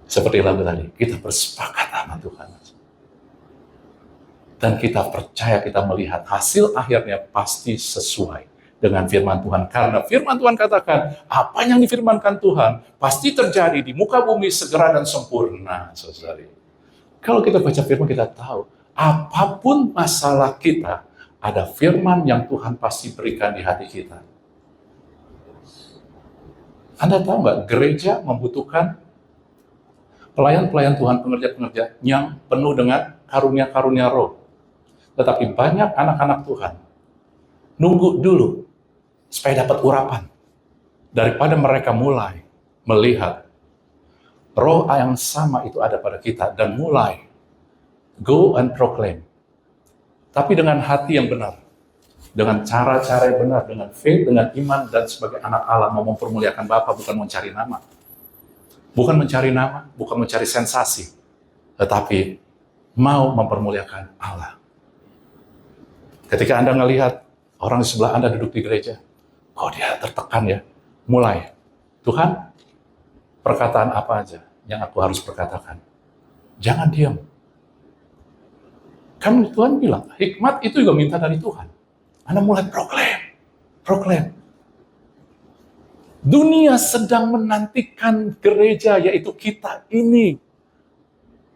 Seperti lagu tadi, kita bersepakat sama Tuhan. Dan kita percaya, kita melihat hasil akhirnya pasti sesuai dengan firman Tuhan. Karena firman Tuhan katakan, apa yang difirmankan Tuhan pasti terjadi di muka bumi segera dan sempurna, saudari. Kalau kita baca firman, kita tahu, apapun masalah kita, ada firman yang Tuhan pasti berikan di hati kita. Anda tahu nggak, gereja membutuhkan pelayan-pelayan Tuhan, pengerja-pengerja yang penuh dengan karunia-karunia roh. Tetapi banyak anak-anak Tuhan nunggu dulu supaya dapat urapan. Daripada mereka mulai melihat roh yang sama itu ada pada kita dan mulai go and proclaim. Tapi dengan hati yang benar, dengan cara-cara yang benar, dengan faith, dengan iman, dan sebagai anak Allah mau mempermuliakan Bapa, bukan mencari nama. Bukan mencari nama, bukan mencari sensasi, tetapi mau mempermuliakan Allah. Ketika Anda melihat orang di sebelah Anda duduk di gereja, oh dia tertekan ya, mulai, Tuhan, perkataan apa aja yang aku harus perkatakan? Jangan diam. Kan Tuhan bilang, hikmat itu juga minta dari Tuhan. Anda mulai proclaim. Dunia sedang menantikan gereja, yaitu kita ini,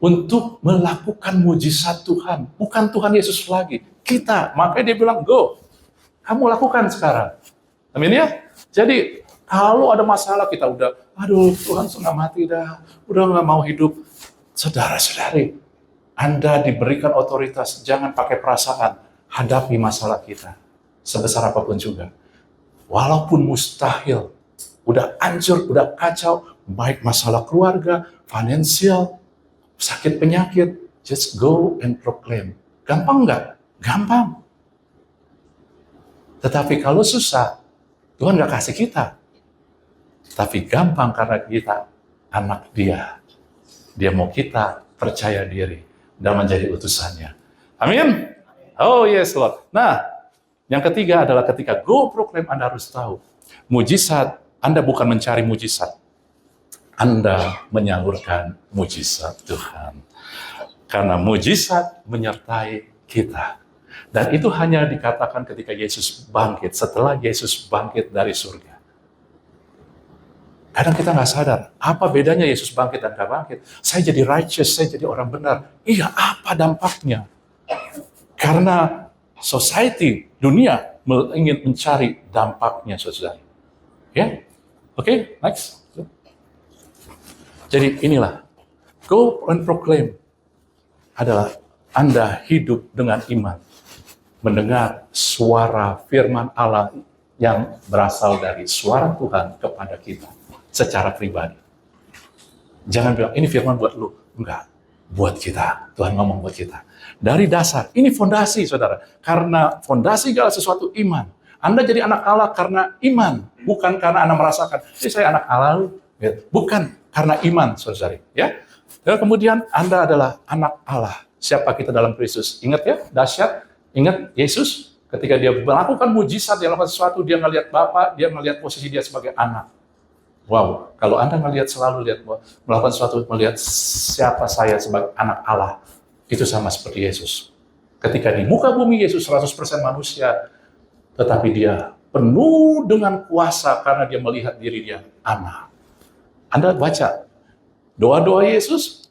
untuk melakukan mujizat Tuhan. Bukan Tuhan Yesus lagi, kita. Makanya dia bilang, go, kamu lakukan sekarang. Amin ya? Jadi, kalau ada masalah kita udah, aduh Tuhan sudah mati dah, udah nggak mau hidup. Saudara-saudari, Anda diberikan otoritas, jangan pakai perasaan, hadapi masalah kita. Sebesar apapun juga. Walaupun mustahil, udah hancur, udah kacau, baik masalah keluarga, finansial, sakit penyakit, just go and proclaim. Gampang nggak? Gampang. Tetapi kalau susah, Tuhan nggak kasih kita. Tapi gampang karena kita anak Dia. Dia mau kita percaya diri dan menjadi utusannya. Amin? Oh yes Lord. Nah, yang ketiga adalah ketika go proclaim, Anda harus tahu, mujizat, Anda bukan mencari mujizat. Anda menyalurkan mujizat Tuhan. Karena mujizat menyertai kita. Dan itu hanya dikatakan ketika Yesus bangkit, setelah Yesus bangkit dari surga. Kadang kita nggak sadar, apa bedanya Yesus bangkit dan nggak bangkit? Saya jadi righteous, saya jadi orang benar. Iya, apa dampaknya? Karena society, dunia, ingin mencari dampaknya, saudara. Ya, oke, next. Jadi inilah, go and proclaim adalah Anda hidup dengan iman, mendengar suara firman Allah yang berasal dari suara Tuhan kepada kita secara pribadi. Jangan bilang, ini firman buat lu. Enggak, buat kita. Tuhan ngomong buat kita. Dari dasar, ini fondasi, saudara. Karena fondasi segala sesuatu iman. Anda jadi anak Allah karena iman, bukan karena Anda merasakan, saya anak Allah. Bukan karena iman, saudara. Ya. Dan kemudian Anda adalah anak Allah. Siapa kita dalam Kristus? Ingat ya, dahsyat. Ingat Yesus ketika dia melakukan mujizat, dia melakukan sesuatu, dia ngelihat Bapa, dia ngelihat posisi dia sebagai anak. Wow, kalau Anda ngelihat selalu lihat melakukan sesuatu, melihat siapa saya sebagai anak Allah, itu sama seperti Yesus. Ketika di muka bumi Yesus 100% manusia, tetapi dia penuh dengan kuasa karena dia melihat diri dia anak. Anda baca doa-doa Yesus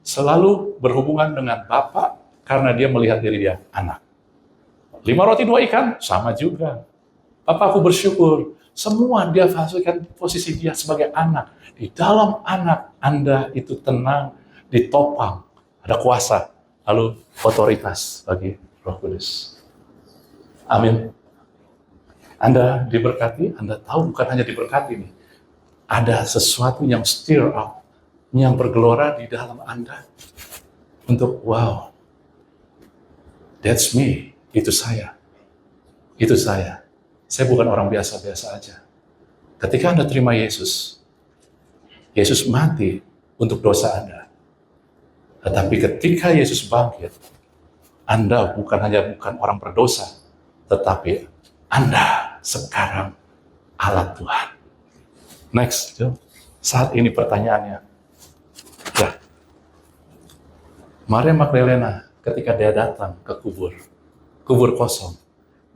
selalu berhubungan dengan Bapa karena dia melihat diri dia anak. 5 roti 2 ikan, sama juga. Bapa, aku bersyukur. Semua dia fasihkan posisi dia sebagai anak. Di dalam anak, Anda itu tenang, ditopang, ada kuasa, lalu otoritas bagi Roh Kudus. Amin. Anda diberkati, Anda tahu bukan hanya diberkati nih. Ada sesuatu yang stir up, yang bergelora di dalam Anda. Untuk, wow, that's me, itu saya. Itu saya. Saya bukan orang biasa-biasa aja. Ketika Anda terima Yesus, Yesus mati untuk dosa Anda. Tetapi ketika Yesus bangkit, Anda bukan orang berdosa, tetapi Anda sekarang alat Tuhan. Next, saat ini pertanyaannya. Ya. Maria Magdalena ketika dia datang ke kubur kosong,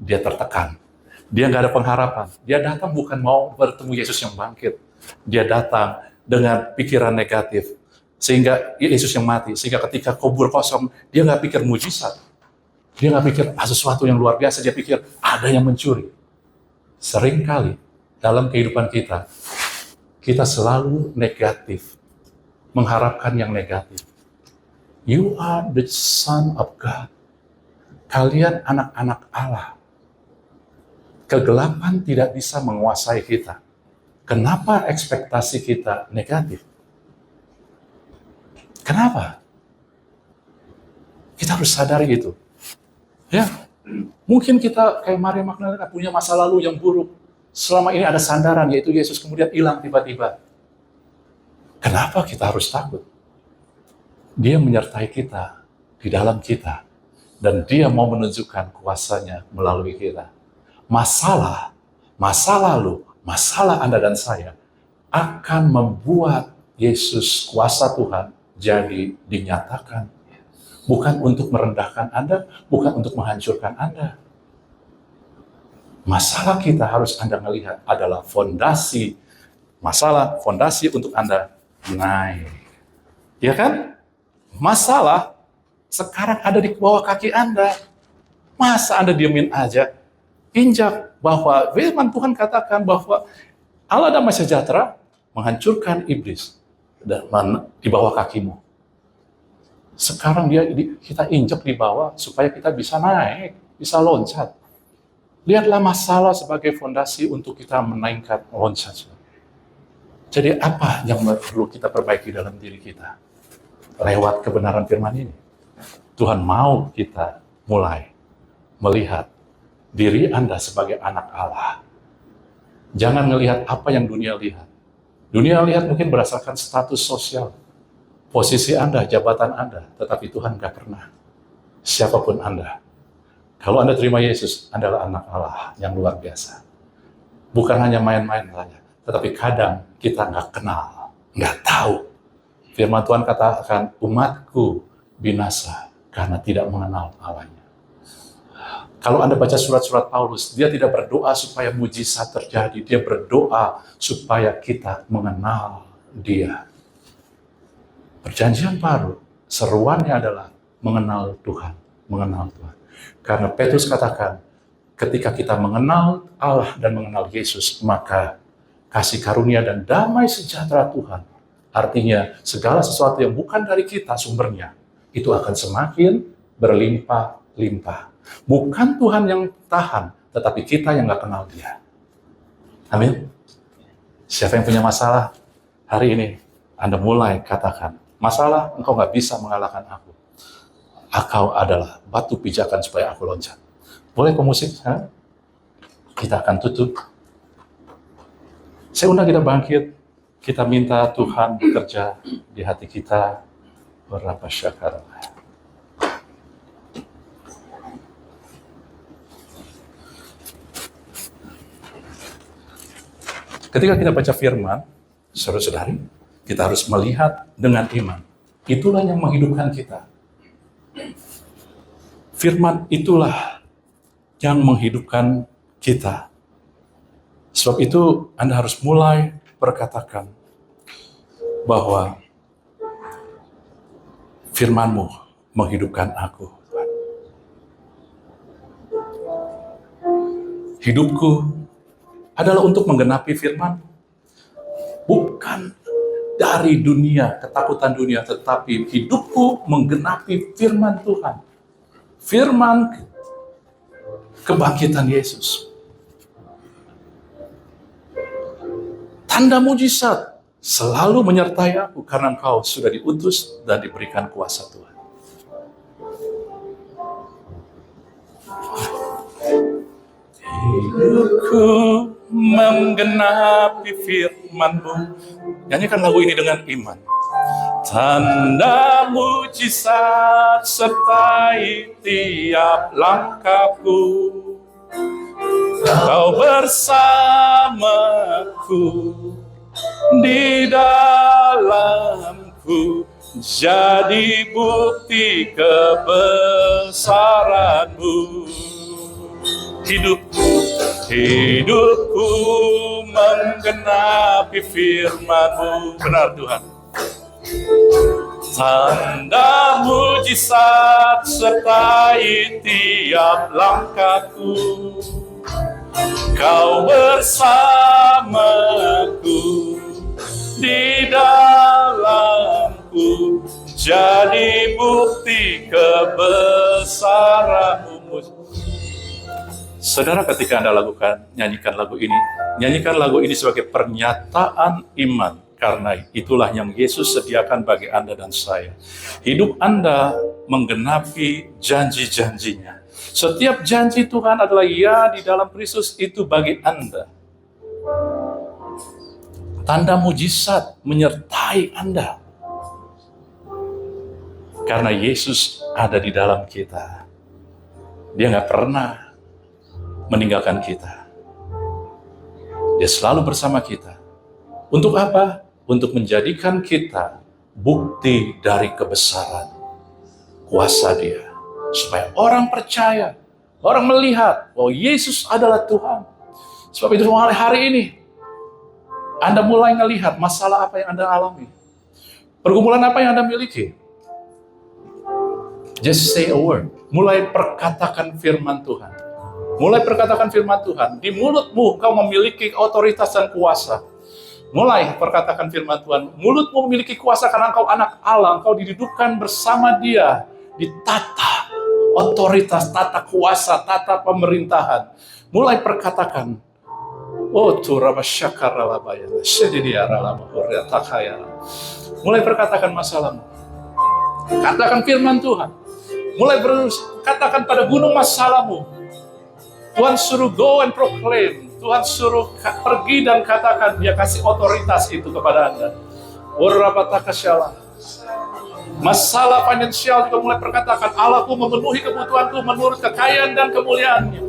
dia tertekan. Dia nggak ada pengharapan. Dia datang bukan mau bertemu Yesus yang bangkit. Dia datang dengan pikiran negatif. Sehingga Yesus yang mati. Sehingga ketika kubur kosong, dia nggak pikir mujizat. Dia nggak pikir sesuatu yang luar biasa. Dia pikir ada yang mencuri. Seringkali dalam kehidupan kita, kita selalu negatif. Mengharapkan yang negatif. You are the son of God. Kalian anak-anak Allah. Kegelapan tidak bisa menguasai kita. Kenapa ekspektasi kita negatif? Kenapa? Kita harus sadari itu. Ya, mungkin kita kayak Maria Magdalena punya masa lalu yang buruk. Selama ini ada sandaran, yaitu Yesus kemudian hilang tiba-tiba. Kenapa kita harus takut? Dia menyertai kita, di dalam kita. Dan dia mau menunjukkan kuasanya melalui kita. Masalah, masa lalu, masalah Anda dan saya akan membuat Yesus kuasa Tuhan jadi dinyatakan. Bukan untuk merendahkan Anda, bukan untuk menghancurkan Anda. Masalah kita harus Anda melihat adalah fondasi. Masalah, fondasi untuk Anda naik. Ya kan? Masalah sekarang ada di bawah kaki Anda. Masa Anda diemin aja? Injak bahwa firman Tuhan katakan bahwa Allah damai sejahtera menghancurkan iblis di bawah kakimu. Sekarang kita injak di bawah supaya kita bisa naik, bisa loncat. Lihatlah masalah sebagai fondasi untuk kita menaikkan loncat. Jadi apa yang perlu kita perbaiki dalam diri kita? Lewat kebenaran firman ini. Tuhan mau kita mulai melihat diri Anda sebagai anak Allah. Jangan melihat apa yang dunia lihat. Dunia lihat mungkin berdasarkan status sosial, posisi Anda, jabatan Anda, tetapi Tuhan nggak pernah. Siapapun Anda, kalau Anda terima Yesus, Anda adalah anak Allah yang luar biasa. Bukan hanya main-main saja, tetapi kadang kita nggak kenal, nggak tahu. Firman Tuhan katakan, umatku binasa karena tidak mengenal Allahnya. Kalau Anda baca surat-surat Paulus, dia tidak berdoa supaya mujizat terjadi. Dia berdoa supaya kita mengenal dia. Perjanjian baru, seruannya adalah mengenal Tuhan. Mengenal Tuhan. Karena Petrus katakan, ketika kita mengenal Allah dan mengenal Yesus, maka kasih karunia dan damai sejahtera Tuhan Artinya, segala sesuatu yang bukan dari kita sumbernya, itu akan semakin berlimpah-limpah. Bukan Tuhan yang tahan, tetapi kita yang nggak kenal Dia. Amin. Siapa yang punya masalah hari ini? Anda mulai katakan, masalah engkau nggak bisa mengalahkan aku. Engkau adalah batu pijakan supaya aku loncat. Boleh pemusik? Kita akan tutup. Saya undang kita bangkit. Kita minta Tuhan bekerja di hati kita. Berapa syakar. Ketika kita baca firman, saudara-saudari, kita harus melihat dengan iman. Itulah yang menghidupkan kita. Firman itulah yang menghidupkan kita. Sebab itu Anda harus mulai berkatakan bahwa firman-Mu menghidupkan aku. Hidupku adalah untuk menggenapi firman. Bukan dari dunia, ketakutan dunia, tetapi hidupku menggenapi firman Tuhan. Firman kebangkitan Yesus. Tanda mujizat selalu menyertai aku karena engkau sudah diutus dan diberikan kuasa Tuhan. Hidupku menggenapi firman-Mu. Nyanyikan lagu ini dengan iman. Tanda mujizat sertai tiap langkahku. Kau bersamaku di dalamku, jadi bukti kebesaran-Mu. Hidupku menggenapi firman-Mu. Benar Tuhan. Tanda mujizat sertai tiap langkahku. Kau bersamaku di dalamku, jadi bukti kebesaran-Mu. Saudara, ketika Anda nyanyikan lagu ini sebagai pernyataan iman, karena itulah yang Yesus sediakan bagi Anda dan saya. Hidup Anda menggenapi janji-janjinya. Setiap janji Tuhan adalah ya di dalam Kristus itu bagi Anda. Tanda mujizat menyertai Anda. Karena Yesus ada di dalam kita. Dia nggak pernah meninggalkan kita. Dia selalu bersama kita. Untuk apa? Untuk menjadikan kita bukti dari kebesaran kuasa Dia. Supaya orang percaya, orang melihat bahwa Yesus adalah Tuhan. Sebab itu mulai hari ini, Anda mulai melihat masalah apa yang Anda alami. Pergumulan apa yang Anda miliki. Just say a word. Mulai perkatakan firman Tuhan. Mulai perkatakan firman Tuhan. Di mulutmu kau memiliki otoritas dan kuasa. Mulai perkatakan firman Tuhan. Mulutmu memiliki kuasa karena engkau anak Allah. Engkau didudukkan bersama Dia di tata otoritas, tata kuasa, tata pemerintahan. Mulai perkatakan. Oh Tuhan Syakarabayana. Mulai perkatakan masalahmu. Katakan firman Tuhan. Mulai berkatakan pada gunung masalahmu. Tuhan suruh go and proclaim. Tuhan suruh pergi dan katakan. Dia kasih otoritas itu kepada Anda. Masalah finansial juga mulai perkatakan. Allahku memenuhi kebutuhanku menurut kekayaan dan kemuliaannya.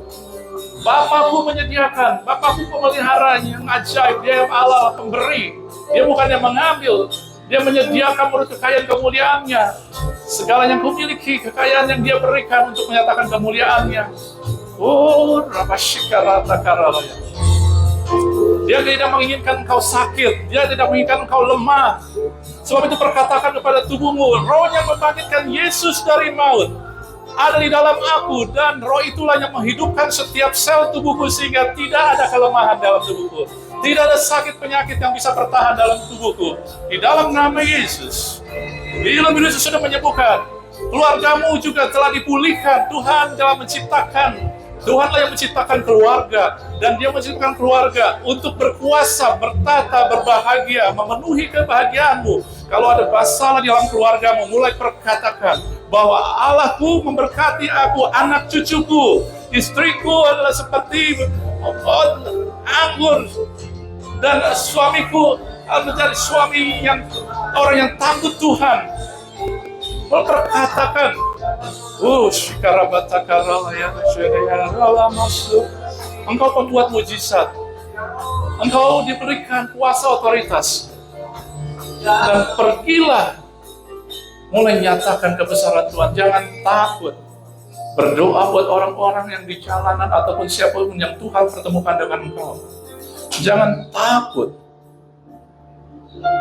Bapakku menyediakan. Bapakku pemeliharanya yang ajaib. Dia yang Allah pemberi. Dia bukan yang mengambil. Dia menyediakan menurut kekayaan kemuliaannya. Segala yang kumiliki, kekayaan yang Dia berikan untuk menyatakan kemuliaannya. Oh, Rabashikaratakarabayana. Dia tidak menginginkan engkau sakit. Dia tidak menginginkan engkau lemah. Sebab itu perkatakan kepada tubuhmu, roh yang membangkitkan Yesus dari maut ada di dalam aku, dan roh itulah yang menghidupkan setiap sel tubuhku sehingga tidak ada kelemahan dalam tubuhku. Tidak ada sakit penyakit yang bisa bertahan dalam tubuhku. Di dalam nama Yesus. Dalam Yesus sudah menyembuhkan. Keluargamu juga telah dipulihkan. Tuhan telah menciptakan. Tuhanlah yang menciptakan keluarga. Dan Dia menciptakan keluarga untuk berkuasa, bertata, berbahagia, memenuhi kebahagiaanmu. Kalau ada masalah di dalam keluargamu, mulai perkatakan bahwa Allahku memberkati aku, anak cucuku, istriku adalah seperti anggur, dan suamiku menjadi suami yang orang yang takut Tuhan. Berkatakan, engkau pembuat mujizat, engkau diberikan kuasa otoritas, dan pergilah mulai nyatakan kebesaran Tuhan. Jangan takut. Berdoa buat orang-orang yang di jalanan ataupun siapapun yang Tuhan pertemukan dengan engkau. Jangan takut.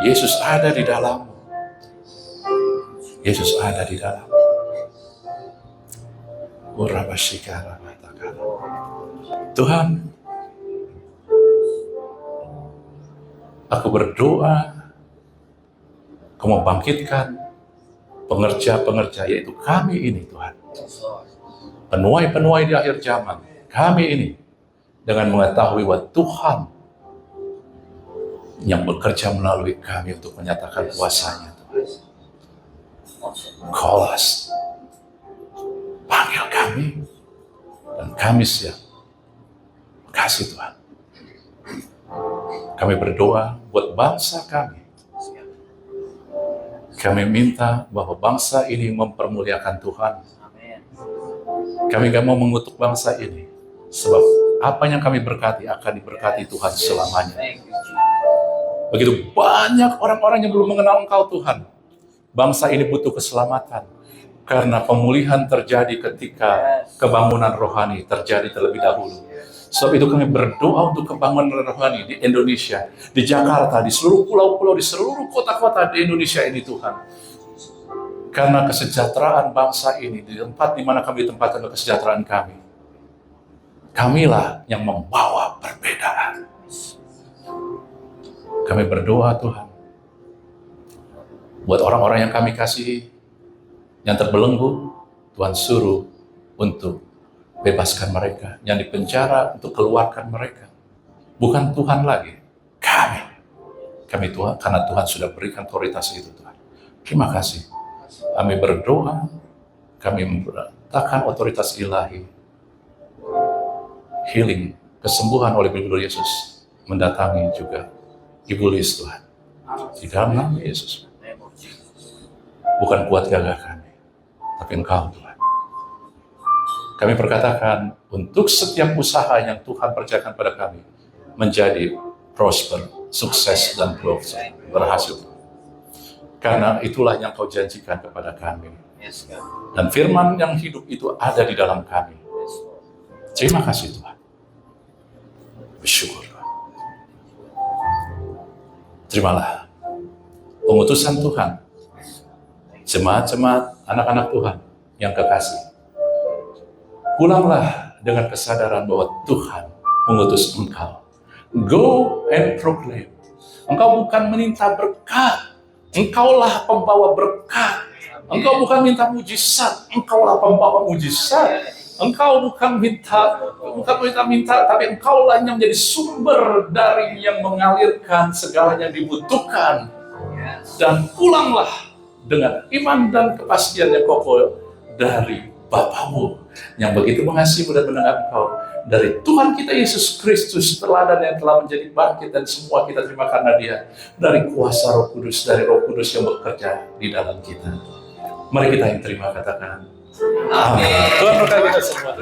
Yesus ada di dalammu. Yesus ada di dalam. Tuhan, aku berdoa, Kau mau bangkitkan pengerja-pengerja, yaitu kami ini Tuhan. Penuai-penuai di akhir zaman, kami ini, dengan mengetahui bahwa Tuhan yang bekerja melalui kami untuk menyatakan kuasa-Nya. Tuhan, call us, panggil kami, dan kami siap. Kasih Tuhan. Kami berdoa buat bangsa kami. Kami minta bahwa bangsa ini mempermuliakan Tuhan. Kami gak mau mengutuk bangsa ini, sebab apa yang kami berkati akan diberkati Tuhan selamanya. Begitu banyak orang-orang yang belum mengenal Engkau Tuhan. Bangsa ini butuh keselamatan, karena pemulihan terjadi ketika kebangunan rohani terjadi terlebih dahulu. Sebab itu kami berdoa untuk kebangunan rohani di Indonesia, di Jakarta, di seluruh pulau-pulau, di seluruh kota-kota di Indonesia ini Tuhan. Karena kesejahteraan bangsa ini, di tempat di mana kami tempatkan kesejahteraan kami, kamilah yang membawa perbedaan. Kami berdoa Tuhan, buat orang-orang yang kami kasihi, yang terbelenggu, Tuhan suruh untuk bebaskan mereka, yang dipenjara untuk keluarkan mereka. Bukan Tuhan lagi, kami Tuhan, karena Tuhan sudah berikan otoritas itu Tuhan. Terima kasih. Kami berdoa, kami meletakkan otoritas ilahi, healing, kesembuhan oleh Ibu Yesus, mendatangi juga Ibu Lis Tuhan. Di dalam nama Yesus. Bukan kuat gagah kami, tapi Engkau Tuhan. Kami perkatakan untuk setiap usaha yang Tuhan percayakan pada kami menjadi prosper, sukses, dan berhasil. Karena itulah yang Kau janjikan kepada kami. Dan firman yang hidup itu ada di dalam kami. Terima kasih Tuhan. Bersyukur Tuhan. Terimalah pengutusan Tuhan. Jemaat-jemaat, anak-anak Tuhan yang kekasih. Pulanglah dengan kesadaran bahwa Tuhan mengutus engkau. Go and proclaim. Engkau bukan minta berkat. Engkaulah pembawa berkat. Engkau bukan minta mujizat. Engkaulah pembawa mujizat. Engkau bukan minta, tapi engkaulah yang menjadi sumber dari yang mengalirkan segala yang dibutuhkan. Dan pulanglah dengan iman dan kepastian yang kokoh dari Bapamu yang begitu mengasihimu dan mendengar engkau, dari Tuhan kita Yesus Kristus, teladan yang telah menjadi bangkit, dan semua kita terima karena Dia, dari kuasa Roh Kudus, dari Roh Kudus yang bekerja di dalam kita. Mari kita yang terima katakan amin. Tuhan berkati kita semua.